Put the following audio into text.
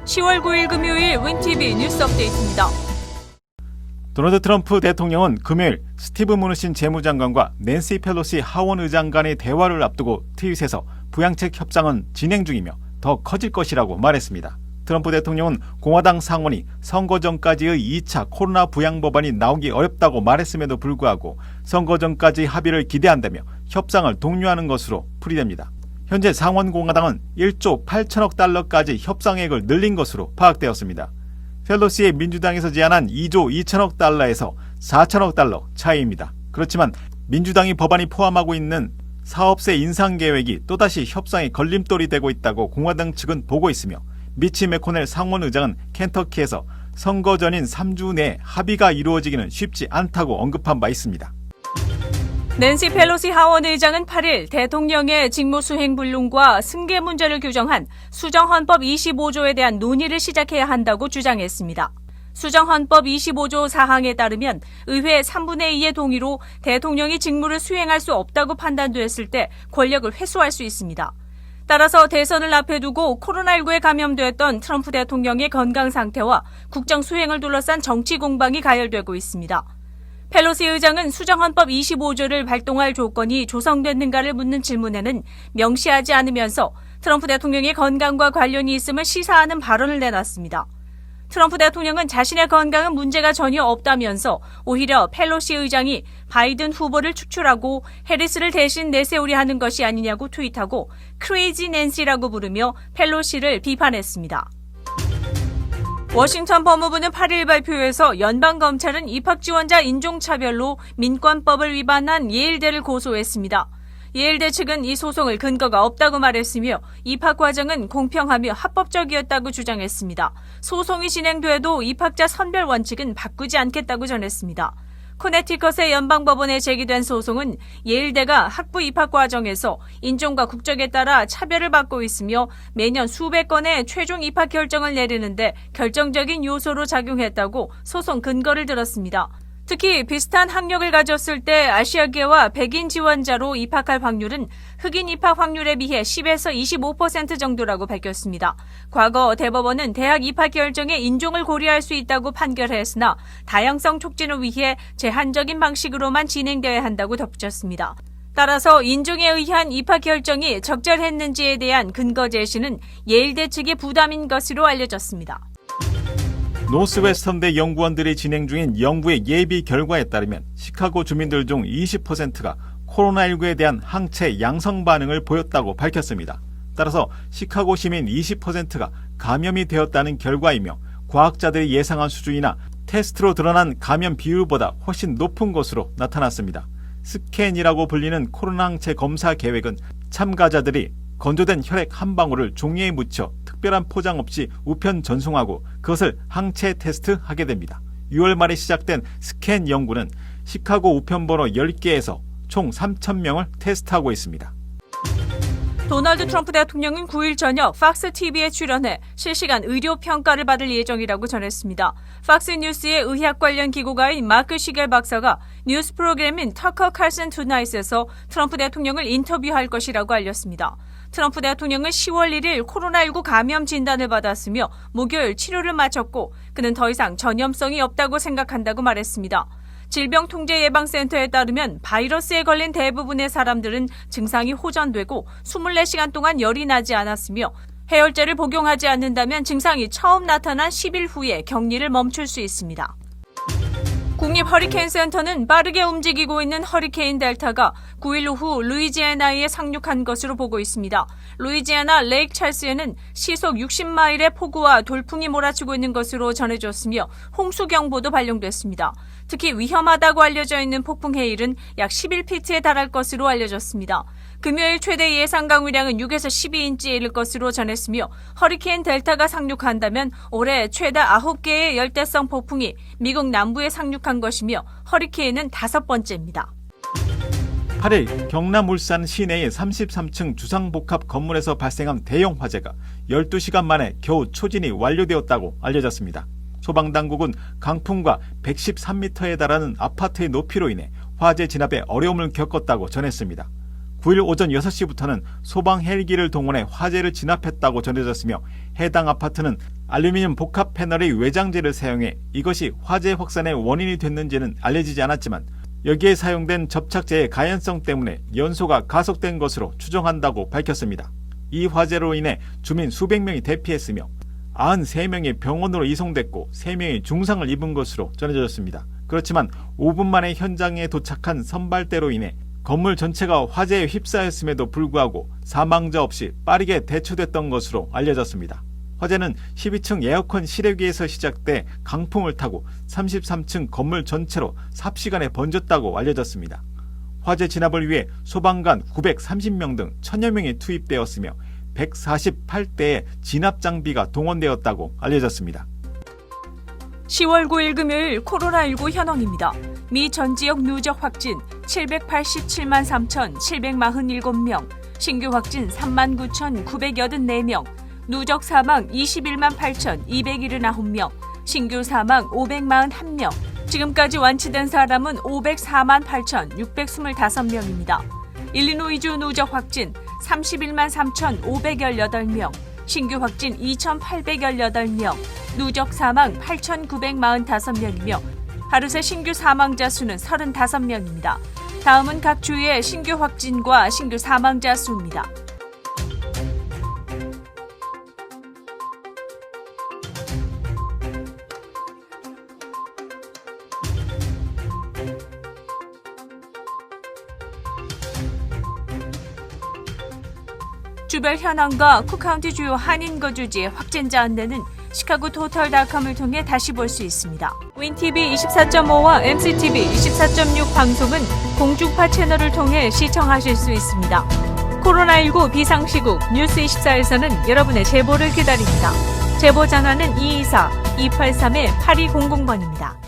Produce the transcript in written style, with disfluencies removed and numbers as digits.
10월 9일 금요일 윈TV 뉴스 업데이트입니다. 도널드 트럼프 대통령은 금요일 스티브 무누신 재무장관과 낸시 펠로시 하원 의장 간의 대화를 앞두고 트윗에서 부양책 협상은 진행 중이며 더 커질 것이라고 말했습니다. 트럼프 대통령은 공화당 상원이 선거 전까지의 2차 코로나 부양 법안이 나오기 어렵다고 말했음에도 불구하고 선거 전까지 합의를 기대한다며 협상을 독려하는 것으로 풀이됩니다. 현재 상원 공화당은 1조 8천억 달러까지 협상액을 늘린 것으로 파악되었습니다. 펠로시의 민주당에서 제안한 2조 2천억 달러에서 4천억 달러 차이입니다. 그렇지만 민주당이 법안이 포함하고 있는 사업세 인상 계획이 또다시 협상의 걸림돌이 되고 있다고 공화당 측은 보고 있으며 미치 매코넬 상원 의장은 켄터키에서 선거 전인 3주 내에 합의가 이루어지기는 쉽지 않다고 언급한 바 있습니다. 낸시 펠로시 하원 의장은 8일 대통령의 직무수행불능과 승계 문제를 규정한 수정헌법 25조에 대한 논의를 시작해야 한다고 주장했습니다. 수정헌법 25조 사항에 따르면 의회 3분의 2의 동의로 대통령이 직무를 수행할 수 없다고 판단됐을 때 권력을 회수할 수 있습니다. 따라서 대선을 앞에 두고 코로나19에 감염됐던 트럼프 대통령의 건강 상태와 국정 수행을 둘러싼 정치 공방이 가열되고 있습니다. 펠로시 의장은 수정헌법 25조를 발동할 조건이 조성됐는가를 묻는 질문에는 명시하지 않으면서 트럼프 대통령의 건강과 관련이 있음을 시사하는 발언을 내놨습니다. 트럼프 대통령은 자신의 건강은 문제가 전혀 없다면서 오히려 펠로시 의장이 바이든 후보를 추출하고 해리스를 대신 내세우려 하는 것이 아니냐고 트윗하고 크레이지 낸시라고 부르며 펠로시를 비판했습니다. 워싱턴 법무부는 8일 발표에서 연방검찰은 입학지원자 인종차별로 민권법을 위반한 예일대를 고소했습니다. 예일대 측은 이 소송을 근거가 없다고 말했으며 입학 과정은 공평하며 합법적이었다고 주장했습니다. 소송이 진행돼도 입학자 선별 원칙은 바꾸지 않겠다고 전했습니다. 코네티컷의 연방법원에 제기된 소송은 예일대가 학부 입학 과정에서 인종과 국적에 따라 차별을 받고 있으며 매년 수백 건의 최종 입학 결정을 내리는데 결정적인 요소로 작용했다고 소송 근거를 들었습니다. 특히 비슷한 학력을 가졌을 때 아시아계와 백인 지원자로 입학할 확률은 흑인 입학 확률에 비해 10에서 25% 정도라고 밝혔습니다. 과거 대법원은 대학 입학 결정에 인종을 고려할 수 있다고 판결했으나 다양성 촉진을 위해 제한적인 방식으로만 진행되어야 한다고 덧붙였습니다. 따라서 인종에 의한 입학 결정이 적절했는지에 대한 근거 제시는 예일대 측의 부담인 것으로 알려졌습니다. 노스웨스턴대 연구원들이 진행 중인 연구의 예비 결과에 따르면 시카고 주민들 중 20%가 코로나19에 대한 항체 양성 반응을 보였다고 밝혔습니다. 따라서 시카고 시민 20%가 감염이 되었다는 결과이며 과학자들이 예상한 수준이나 테스트로 드러난 감염 비율보다 훨씬 높은 것으로 나타났습니다. 스캔이라고 불리는 코로나 항체 검사 계획은 참가자들이 건조된 혈액 한 방울을 종이에 묻혀 특별한 포장 없이 우편 전송하고 그것을 항체 테스트하게 됩니다. 6월 말에 시작된 스캔 연구는 시카고 우편번호 10개에서 총 3,000명을 테스트하고 있습니다. 도널드 트럼프 대통령은 9일 저녁 팍스 TV에 출연해 실시간 의료 평가를 받을 예정이라고 전했습니다. 팍스 뉴스의 의학 관련 기고가인 마크 시겔 박사가 뉴스 프로그램인 터커 칼슨 투나잇에서 트럼프 대통령을 인터뷰할 것이라고 알렸습니다. 트럼프 대통령은 10월 1일 코로나19 감염 진단을 받았으며 목요일 치료를 마쳤고 그는 더 이상 전염성이 없다고 생각한다고 말했습니다. 질병통제예방센터에 따르면 바이러스에 걸린 대부분의 사람들은 증상이 호전되고 24시간 동안 열이 나지 않았으며 해열제를 복용하지 않는다면 증상이 처음 나타난 10일 후에 격리를 멈출 수 있습니다. 국립허리케인센터는 빠르게 움직이고 있는 허리케인 델타가 9일 오후 루이지애나에 상륙한 것으로 보고 있습니다. 루이지애나 레이크 찰스에는 시속 60마일의 폭우와 돌풍이 몰아치고 있는 것으로 전해졌으며 홍수경보도 발령됐습니다. 특히 위험하다고 알려져 있는 폭풍 해일은 약 11피트에 달할 것으로 알려졌습니다. 금요일 최대 예상 강우량은 6에서 12인치에 이를 것으로 전했으며 허리케인 델타가 상륙한다면 올해 최다 9개의 열대성 폭풍이 미국 남부에 상륙한 것이며 허리케인은 5번째입니다. 8일 경남 울산 시내의 33층 주상복합 건물에서 발생한 대형 화재가 12시간 만에 겨우 초진이 완료되었다고 알려졌습니다. 소방당국은 강풍과 113m에 달하는 아파트의 높이로 인해 화재 진압에 어려움을 겪었다고 전했습니다. 9일 오전 6시부터는 소방 헬기를 동원해 화재를 진압했다고 전해졌으며 해당 아파트는 알루미늄 복합 패널의 외장재를 사용해 이것이 화재 확산의 원인이 됐는지는 알려지지 않았지만 여기에 사용된 접착제의 가연성 때문에 연소가 가속된 것으로 추정한다고 밝혔습니다. 이 화재로 인해 주민 수백 명이 대피했으며 93명이 병원으로 이송됐고 3명이 중상을 입은 것으로 전해졌습니다. 그렇지만 5분 만에 현장에 도착한 선발대로 인해 건물 전체가 화재에 휩싸였음에도 불구하고 사망자 없이 빠르게 대처됐던 것으로 알려졌습니다. 화재는 12층 에어컨 실외기에서 시작돼 강풍을 타고 33층 건물 전체로 삽시간에 번졌다고 알려졌습니다. 화재 진압을 위해 소방관 930명 등 1000여 명이 투입되었으며 148대의 진압 장비가 동원되었다고 알려졌습니다. 10월 9일 금요일 코로나19 현황입니다. 미 전 지역 누적 확진 787만 3,747명, 신규 확진 39,984명, 누적 사망 21만 8,279명, 신규 사망 541명, 지금까지 완치된 사람은 504만 8,625명입니다. 일리노이주 누적 확진 31만 3,518명, 신규 확진 2,818명, 누적 사망 8,945명이며 하루 새 신규 사망자 수는 35명입니다. 다음은 각 주의 신규 확진과 신규 사망자 수입니다. 주별 현황과 쿡카운티 주요 한인 거주지의 확진자 안내는 시카고 토털닷컴을 통해 다시 볼 수 있습니다. 윈TV 24.5와 MCTV 24.6 방송은 공중파 채널을 통해 시청하실 수 있습니다. 코로나19 비상시국 뉴스24에서는 여러분의 제보를 기다립니다. 제보 전화는 224-283-8200번입니다.